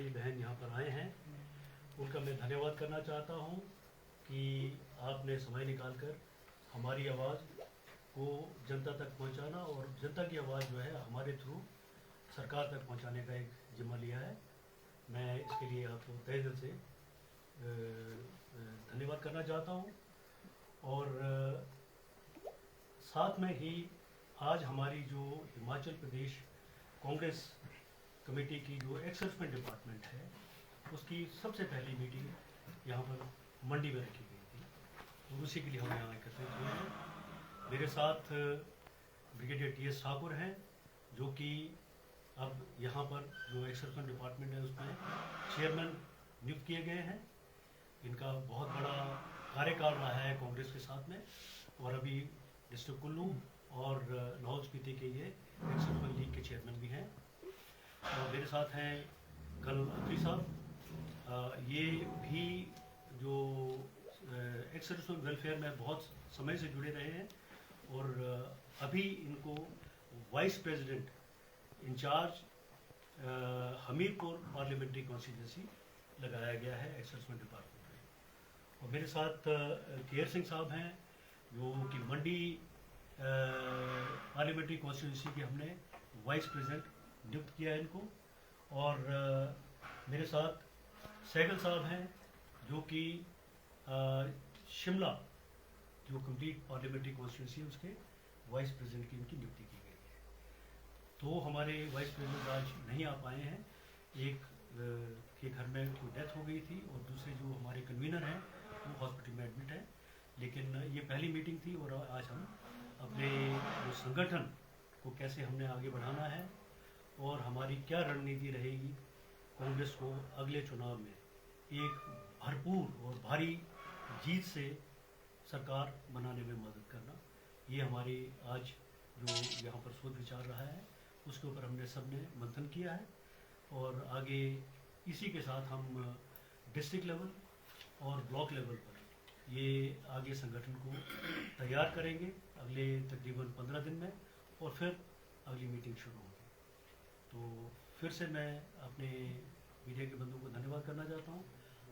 भाई बहन यहाँ पर आए हैं, उनका मैं धन्यवाद करना चाहता हूँ कि आपने समय निकालकर हमारी आवाज़ को जनता तक पहुँचाना और जनता की आवाज़ जो है हमारे थ्रू सरकार तक पहुँचाने का एक जिम्मा लिया है। मैं इसके लिए आपको तहे दिल से धन्यवाद करना चाहता हूँ। और साथ में ही आज हमारी जो हिमाचल प्रदेश कांग्रेस कमेटी की जो एक्सर्विसमेंट डिपार्टमेंट है उसकी सबसे पहली मीटिंग यहाँ पर मंडी में रखी गई थी और उसी के लिए हम यहाँ एकत्रित हुए हैं। मेरे साथ ब्रिगेडियर टी.एस. ठाकुर हैं जो कि अब यहाँ पर जो एक्सर्विसमेंट डिपार्टमेंट है उसमें चेयरमैन नियुक्त किए गए हैं। इनका बहुत बड़ा कार्यकाल रहा है कांग्रेस के साथ में और अभी डिस्ट्रिक्ट कुल्लू और लाहौल स्पीति के ये एक्सर्विसमेंट लीग के चेयरमैन भी हैं। और मेरे साथ हैं कर्नल अत्री साहब, ये भी जो एक्सर्विसमेंट वेलफेयर में बहुत समय से जुड़े रहे हैं और अभी इनको vice president incharge Hamirpur parliamentary constituency लगाया गया है एक्सर्विसमेंट डिपार्टमेंट में। और मेरे साथ केयर सिंह साहब हैं जो कि मंडी पार्लियामेंट्री कॉन्स्टिट्यूंसी के हमने वाइस प्रेसिडेंट नियुक्त किया है इनको। और मेरे साथ सहगल साहब हैं जो कि शिमला जो कंप्लीट पार्लियामेंट्री कॉन्स्टिट्यूंसी उसके वाइस प्रेसिडेंट की इनकी नियुक्ति की गई है। तो हमारे वाइस प्रेसिडेंट आज नहीं आ पाए हैं, एक के घर में कोई डेथ हो गई थी और दूसरे जो हमारे कन्वीनर हैं वो हॉस्पिटल में एडमिट है। लेकिन ये पहली मीटिंग थी और आज हम अपने जो संगठन को कैसे हमने आगे बढ़ाना है और हमारी क्या रणनीति रहेगी कांग्रेस को अगले चुनाव में एक भरपूर और भारी जीत से सरकार बनाने में मदद करना, ये हमारी आज जो यहाँ पर सोच विचार रहा है उसके ऊपर हमने सबने मंथन किया है। और आगे इसी के साथ हम डिस्ट्रिक्ट लेवल और ब्लॉक लेवल पर ये आगे संगठन को तैयार करेंगे अगले तकरीबन 15 दिन में और फिर अगली मीटिंग शुरू होगी। तो फिर से मैं अपने मीडिया के बंधुओं को धन्यवाद करना चाहता हूँ।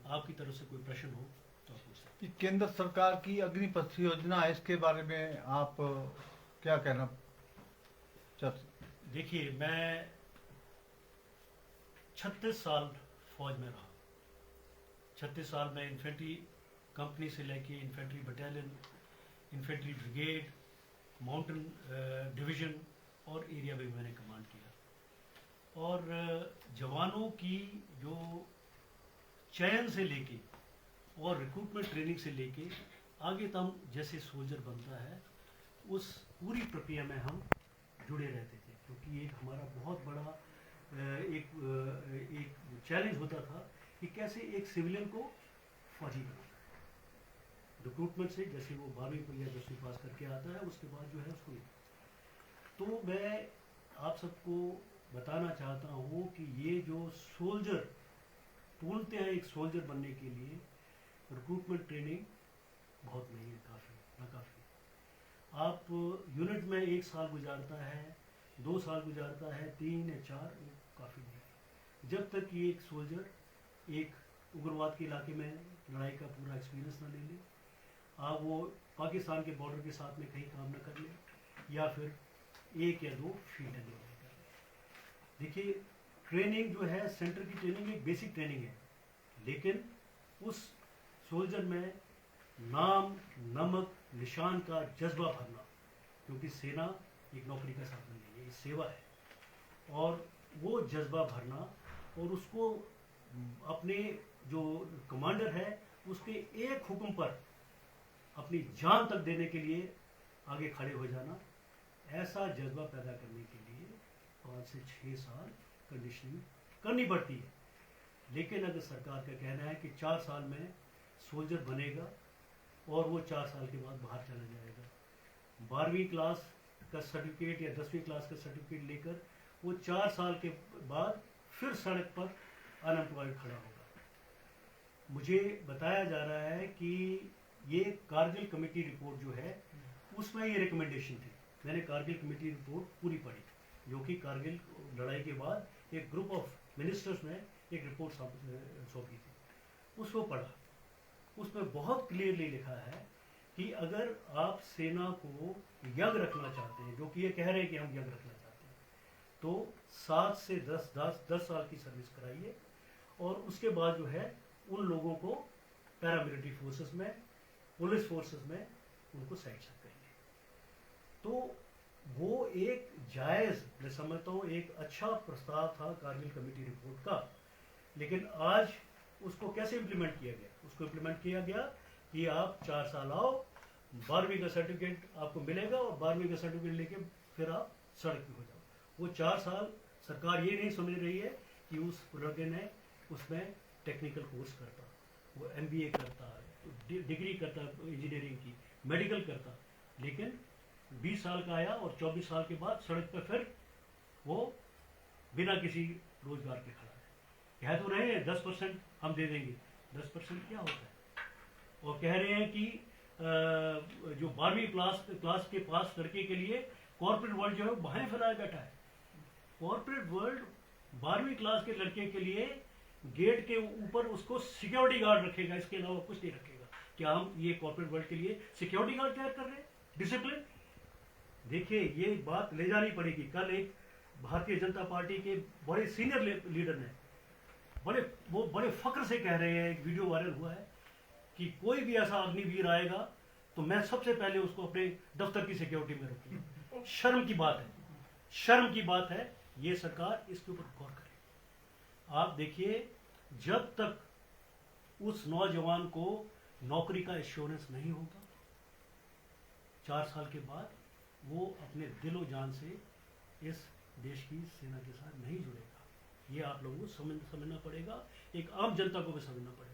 आपकी तरफ से कोई प्रश्न हो तो आप पूछ सकते हैं। केंद्र सरकार की अग्निपथ योजना है, इसके बारे में आप क्या कहना चाहते? देखिए, मैं 36 साल फौज में रहा। 36 साल में इन्फेंट्री कंपनी से लेके infantry battalion, infantry brigade, mountain division और एरिया में मैंने कमांड किया। और जवानों की जो चयन से लेके और रिक्रूटमेंट ट्रेनिंग से लेके आगे तक जैसे सोल्जर बनता है उस पूरी प्रक्रिया में हम जुड़े रहते थे, क्योंकि एक हमारा बहुत बड़ा एक चैलेंज होता था कि कैसे एक सिविलियन को फौजी बनाना है। रिक्रूटमेंट से जैसे वो 12वीं को या 10वीं पास करके आता है उसके बाद जो है उसको, तो मैं आप सबको बताना चाहता हूँ कि ये जो सोल्जर बोलते हैं एक सोल्जर बनने के लिए रिक्रूटमेंट ट्रेनिंग बहुत नहीं है, नाकाफी। आप यूनिट में 1 साल गुजारता है, 2 साल गुजारता है, 3 या 4 काफ़ी नहीं है। जब तक ये एक सोल्जर एक उग्रवाद के इलाके में लड़ाई का पूरा एक्सपीरियंस ना ले ले, आप वो पाकिस्तान के बॉर्डर के साथ में कहीं काम ना कर ले या फिर 1 या 2 फील्ड नहीं कर ले। देखिए, ट्रेनिंग जो है सेंटर की ट्रेनिंग एक बेसिक ट्रेनिंग है, लेकिन उस सोल्जर में नाम नमक निशान का जज्बा भरना, क्योंकि सेना एक नौकरी का साधन नहीं है, ये सेवा है। और वो जज्बा भरना और उसको अपने जो कमांडर है उसके एक हुक्म पर अपनी जान तक देने के लिए आगे खड़े हो जाना, ऐसा जज्बा पैदा करने के लिए 5 से 6 साल कंडीशनिंग करनी पड़ती है। लेकिन अगर सरकार का कहना है कि 4 साल में सोल्जर बनेगा और वो 4 साल के बाद बाहर चला जाएगा, 12वीं क्लास का सर्टिफिकेट या 10वीं क्लास का सर्टिफिकेट लेकर वो 4 साल के बाद फिर सड़क पर अनएम्प्लॉयड खड़ा होगा। मुझे बताया जा रहा है कि ये कारगिल कमेटी रिपोर्ट जो है उसमें ये रिकमेंडेशन थी। मैंने कारगिल कमेटी रिपोर्ट पूरी पढ़ी, जो कि कारगिल लड़ाई के बाद एक ग्रुप ऑफ मिनिस्टर्स ने एक रिपोर्ट सौंपी थी, उसको पढ़ा। उसमें बहुत क्लियरली लिखा है कि अगर आप सेना को यंग रखना चाहते हैं, जो कि ये कह रहे हैं कि हम यंग रखना चाहते हैं, तो 7 से 10 साल की सर्विस कराइए और उसके बाद जो है उन लोगों को पैरामिलिट्री फोर्सेस में, पुलिस फोर्सेस में उनको सेलेक्शन करेंगे। तो वो एक जायज़, मैं समझता हूँ एक अच्छा प्रस्ताव था कारगिल कमेटी रिपोर्ट का, लेकिन आज उसको कैसे इम्प्लीमेंट किया गया? उसको इम्प्लीमेंट किया गया कि आप 4 साल आओ, 12वीं का सर्टिफिकेट आपको मिलेगा और 12वीं का सर्टिफिकेट लेके फिर आप सड़क पे हो जाओ। वो 4 साल सरकार ये नहीं समझ रही है कि उस लड़के ने उसमें टेक्निकल कोर्स करता, वो MBA करता, डिग्री करता इंजीनियरिंग की, मेडिकल करता, लेकिन 20 साल का आया और 24 साल के बाद सड़क पर फिर वो बिना किसी रोजगार के खड़ा है। कह तो रहे हैं 10% हम दे देंगे, 10% क्या होता है? और कह रहे हैं कि जो 12वीं क्लास के पास लड़के के लिए कॉर्पोरेट वर्ल्ड जो है बाहें फैलाए बैठा है। कॉर्पोरेट वर्ल्ड 12वीं क्लास के लड़के के लिए गेट के ऊपर उसको सिक्योरिटी गार्ड रखेगा, इसके अलावा कुछ नहीं रखेगा। क्या हम ये कॉर्पोरेट वर्ल्ड के लिए सिक्योरिटी गार्ड तैयार कर रहे हैं? डिसिप्लिन देखिए, ये बात ले जानी पड़ेगी। कल एक भारतीय जनता पार्टी के बड़े सीनियर लीडर ने बड़े फक्र से कह रहे हैं, एक वीडियो वायरल हुआ है कि कोई भी ऐसा अग्निवीर आएगा तो मैं सबसे पहले उसको अपने दफ्तर की सिक्योरिटी में रखूंगा। शर्म की बात है, शर्म की बात है। ये सरकार इसके ऊपर गौर करे। आप देखिए, जब तक उस नौजवान को नौकरी का एश्योरेंस नहीं होगा, 4 साल के बाद वो अपने दिलो जान से इस देश की सेना के साथ नहीं जुड़ेगा। ये आप लोगों को समझना पड़ेगा, एक आम जनता को भी समझना पड़ेगा।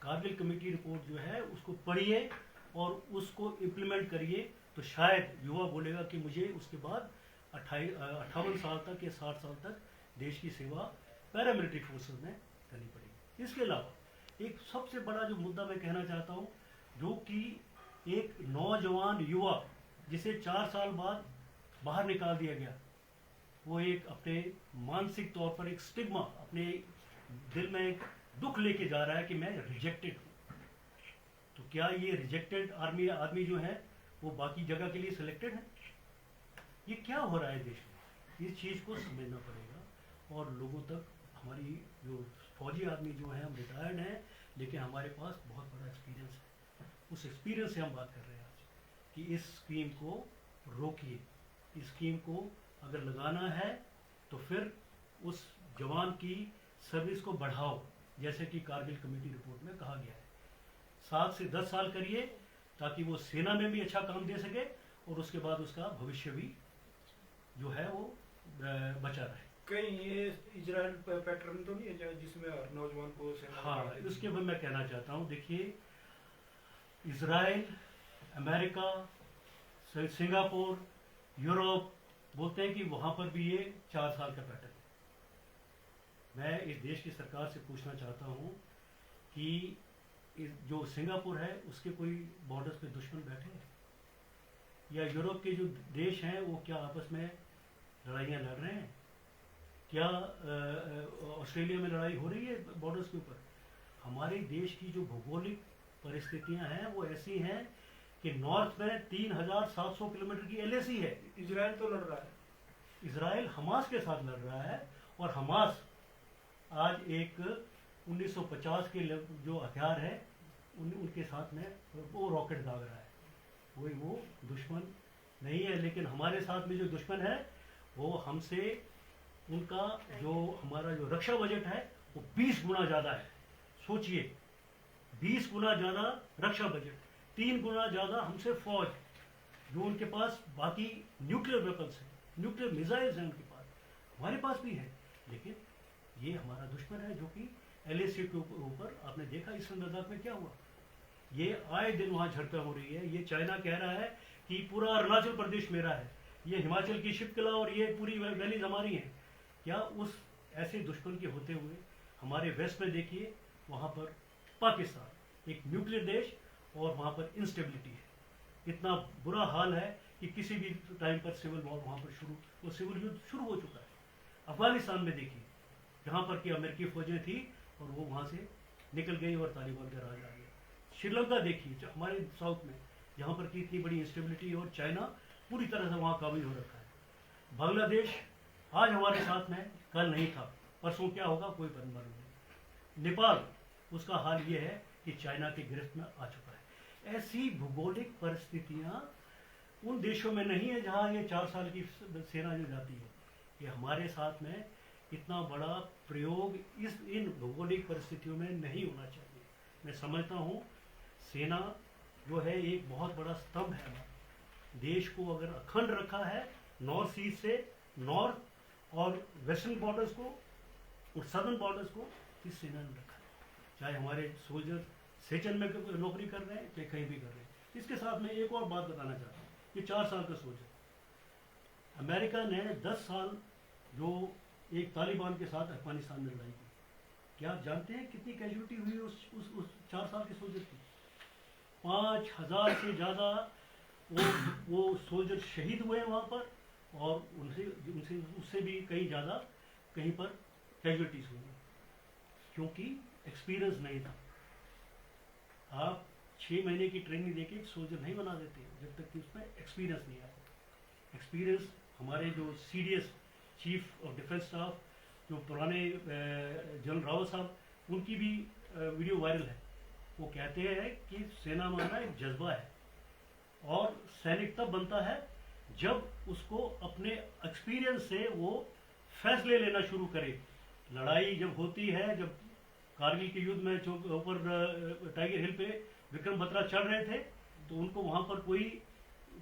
कारगिल कमेटी रिपोर्ट जो है उसको पढ़िए और उसको इम्प्लीमेंट करिए, तो शायद युवा बोलेगा कि मुझे उसके बाद 58 साल तक या 60 साल तक देश की सेवा पैरामिलिट्री फोर्सेस में करनी पड़ेगी। इसके अलावा एक सबसे बड़ा जो मुद्दा मैं कहना चाहता हूँ, जो कि एक नौजवान युवा जिसे 4 साल बाद बाहर निकाल दिया गया, वो एक अपने मानसिक तौर पर एक स्टिग्मा, अपने दिल में एक दुख लेके जा रहा है कि मैं रिजेक्टेड हूँ। तो क्या ये रिजेक्टेड आदमी जो है वो बाकी जगह के लिए सिलेक्टेड है? ये क्या हो रहा है देश में? इस चीज़ को समझना पड़ेगा और लोगों तक, हमारी जो फौजी आदमी जो है, हम रिटायर्ड हैं लेकिन हमारे पास बहुत बड़ा एक्सपीरियंस है। उस एक्सपीरियंस से हम बात कर रहे हैं आज कि इस स्कीम को रोकिए। इस स्कीम को अगर लगाना है तो फिर उस जवान की सर्विस को बढ़ाओ, जैसे कि कारगिल कमेटी रिपोर्ट में कहा गया है। 7 से 10 साल करिए ताकि वो सेना में भी अच्छा काम दे सके और उसके बाद उसका भविष्य भी जो है वो बचा रहे। कहीं ये इजराइल पैटर्न तो नहीं है जिसमें हर नौजवान को सेना? हाँ, उसके बाद मैं कहना चाहता हूँ, देखिए इजराइल, अमेरिका, सिंगापुर, यूरोप बोलते हैं कि वहाँ पर भी ये 4 साल का पैटर्न है। मैं इस देश की सरकार से पूछना चाहता हूँ कि जो सिंगापुर है उसके कोई बॉर्डर्स पे दुश्मन बैठे हैं? या यूरोप के जो देश हैं वो क्या आपस में लड़ाइयाँ लड़ रहे हैं? क्या ऑस्ट्रेलिया में लड़ाई हो रही है बॉर्डर्स के ऊपर? हमारे देश की जो भौगोलिक परिस्थितियां हैं वो ऐसी हैं कि नॉर्थ में 3700 किलोमीटर की LAC है। इजराइल तो लड़ रहा है, इजराइल हमास के साथ लड़ रहा है और हमास आज एक 1950 के जो हथियार है उनके साथ में वो रॉकेट दाग रहा है। वो दुश्मन नहीं है, लेकिन हमारे साथ में जो दुश्मन है वो हमसे, उनका जो हमारा जो रक्षा बजट है वो 20 गुना ज़्यादा है। सोचिए, 20 गुना ज़्यादा रक्षा बजट, 3 गुना ज़्यादा हमसे फौज, जो उनके पास बाकी न्यूक्लियर वेपन्स हैं, न्यूक्लियर मिसाइल्स हैं उनके पास, हमारे पास भी है, लेकिन ये हमारा दुश्मन है। जो कि LAC के ऊपर आपने देखा इस लद्दाख में क्या हुआ। ये आए दिन वहाँ झड़पें हो रही है। ये चाइना कह रहा है कि पूरा अरुणाचल प्रदेश मेरा है, ये हिमाचल की शिपकला और ये पूरी वैलीज हमारी है। क्या उस ऐसे दुश्मन के होते हुए हमारे वेस्ट में देखिए, वहाँ पर पाकिस्तान एक न्यूक्लियर देश और वहाँ पर इंस्टेबिलिटी है। इतना बुरा हाल है कि किसी भी टाइम पर सिविल वॉर वहाँ पर सिविल युद्ध शुरू हो चुका है। अफगानिस्तान में देखिए, जहाँ पर कि अमेरिकी फौजें थी और वो वहाँ से निकल गई और तालिबान का राज आ गया। श्रीलंका देखिए, हमारे साउथ में जहाँ पर कि इतनी बड़ी इंस्टेबिलिटी और चाइना पूरी तरह से वहाँ काबिज हो रखा है। बांग्लादेश आज हमारे साथ में, कल नहीं था, परसों क्या होगा कोई मालूम नहीं। नेपाल, उसका हाल ये है कि चाइना की गिरफ्त में आ चुका है। ऐसी भूगोलिक परिस्थितियाँ उन देशों में नहीं है जहाँ ये 4 साल की सेना जो जाती है। ये हमारे साथ में इतना बड़ा प्रयोग इन भौगोलिक परिस्थितियों में नहीं होना चाहिए। मैं समझता हूँ सेना जो है एक बहुत बड़ा स्तंभ है हमारे देश को, अगर अखंड रखा है नॉर्थ ईस्ट से नॉर्थ और वेस्टर्न बॉर्डर्स को और सदर्न बॉर्डर्स को इस सेना ने रखा है। चाहे हमारे सोल्जर सेचन में नौकरी कर रहे हैं चाहे कहीं भी कर रहे हैं। इसके साथ मैं एक और बात बताना चाहता हूँ, ये 4 साल का सोल्जर, अमेरिका ने 10 साल जो एक तालिबान के साथ अफगानिस्तान में लड़ाई की, क्या आप जानते हैं कितनी कैजुअलिटी हुई उस 4 साल के सोल्जर की? 5000 से ज़्यादा वो सोल्जर शहीद हुए वहाँ पर, और उससे भी कहीं ज़्यादा कहीं पर कैजुअलिटीज हुई, क्योंकि एक्सपीरियंस नहीं था। आप 6 महीने की ट्रेनिंग देके एक सोल्जर नहीं बना देते जब तक कि उसमें एक्सपीरियंस नहीं आया। एक्सपीरियंस हमारे जो CDS chief of defence staff जो पुराने जनरल रावत साहब, उनकी भी वीडियो वायरल है। वो कहते हैं कि सेना में आना एक जज्बा है और सैनिक तब बनता है जब उसको अपने एक्सपीरियंस से वो फैसले लेना शुरू करे। लड़ाई जब होती है, जब कारगिल के युद्ध में ऊपर टाइगर हिल पे विक्रम बत्रा चढ़ रहे थे, तो उनको वहां पर कोई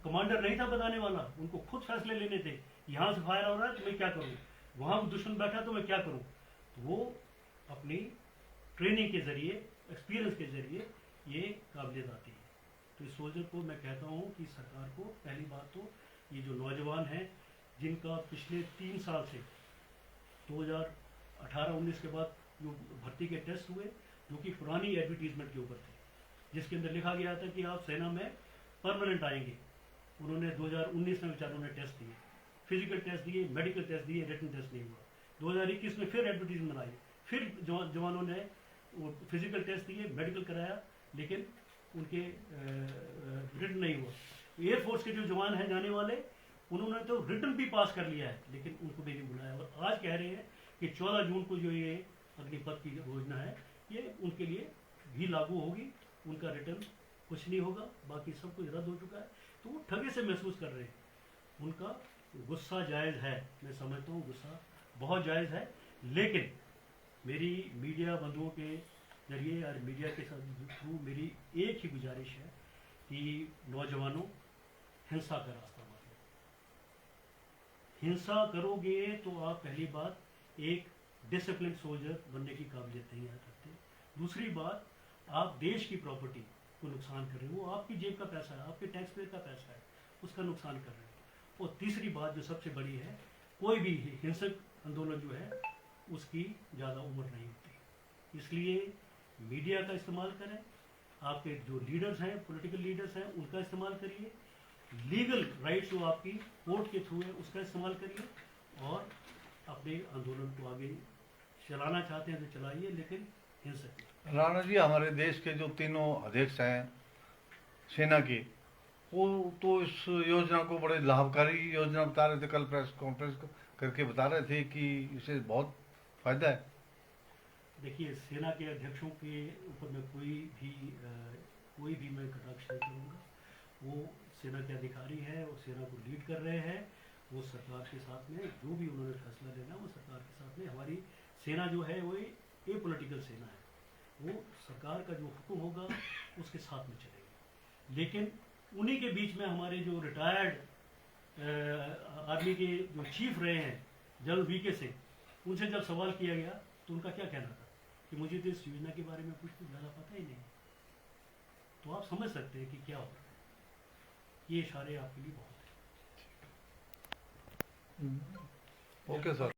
कमांडर नहीं था बताने वाला, उनको खुद फैसले लेने थे। यहाँ से फायर हो रहा है तो मैं क्या करूँ, वहां दुश्मन बैठा तो मैं क्या करूँ। तो वो अपनी ट्रेनिंग के जरिए, एक्सपीरियंस के जरिए ये काबिलियत आती है। तो इस सोल्जर को मैं कहता हूँ कि सरकार को पहली बात तो ये जो नौजवान हैं जिनका पिछले 3 साल से 2018-19 के बाद जो भर्ती के टेस्ट हुए, जो कि पुरानी एडवर्टीजमेंट के ऊपर थे, जिसके अंदर लिखा गया था कि आप सेना में परमानेंट आएंगे। उन्होंने 2019 में बेचारों ने टेस्ट दिए, फिजिकल टेस्ट दिए, मेडिकल टेस्ट दिए, रिटन टेस्ट नहीं हुआ। 2021 में फिर एडवर्टीजमेंट आई, फिर जवानों ने वो फिजिकल टेस्ट दिए, मेडिकल कराया, लेकिन उनके रिटन नहीं हुआ। एयरफोर्स के जो जवान हैं जाने वाले, उन्होंने तो रिटन भी पास कर लिया है, लेकिन उनको भी नहीं बुलाया। और आज कह रहे हैं कि 14 जून को जो ये अग्निपथ की योजना है ये उनके लिए भी लागू होगी, उनका रिटर्न कुछ नहीं होगा, बाकी सब कुछ रद्द हो चुका है। तो वो ठगे से महसूस कर रहे हैं, उनका गुस्सा जायज़ है, मैं समझता हूँ गुस्सा बहुत जायज़ है। लेकिन मेरी मीडिया बंधुओं के जरिए और मीडिया के थ्रू मेरी एक ही गुजारिश है कि नौजवानों, हिंसा का रास्ता मत लो। हिंसा करोगे तो आप पहली बात एक डिसिप्लिन सोल्जर बनने की काबिलियत नहीं आ सकते। दूसरी बात, आप देश की प्रॉपर्टी को नुकसान कर रहे हो, वो आपकी जेब का पैसा है, आपके टैक्स पेयर का पैसा है, उसका नुकसान कर रहे हो। और तीसरी बात जो सबसे बड़ी है, कोई भी हिंसक आंदोलन जो है उसकी ज़्यादा उम्र नहीं होती। इसलिए मीडिया का इस्तेमाल करें, आपके जो लीडर्स हैं, पॉलिटिकल लीडर्स हैं, उनका इस्तेमाल करिए, लीगल राइट्स जो आपकी कोर्ट के थ्रू है उसका इस्तेमाल करिए, और अपने आंदोलन को आगे चलाना चाहते हैं तो चलाइए, लेकिन हिंसक नहीं। राणा जी, हमारे देश के जो तीनों अध्यक्ष हैं सेना के, वो तो इस योजना को बड़े लाभकारी योजना बता रहे थे। कल प्रेस कॉन्फ्रेंस करके बता रहे थे कि इससे बहुत फायदा है। देखिए, सेना के अध्यक्षों के ऊपर में कोई भी मैं कटाक्ष नहीं करूँगा। वो सेना के अधिकारी हैं, वो सेना को लीड कर रहे हैं, वो सरकार के साथ में जो भी उन्होंने फैसला लेना वो सरकार के साथ में। हमारी सेना जो है वो ए पॉलिटिकल सेना है, वो सरकार का जो हुक्म होगा उसके साथ में चलेगी। लेकिन उन्हीं के बीच में हमारे जो रिटायर्ड आर्मी के जो चीफ रहे हैं जनरल VK सिंह, उनसे जब सवाल किया गया तो उनका क्या कहना था कि मुझे तो इस योजना के बारे में कुछ ज़्यादा पता ही नहीं। तो आप समझ सकते हैं कि क्या हो रहा है। ये इशारे आपके लिए बहुत हैं। Okay sir.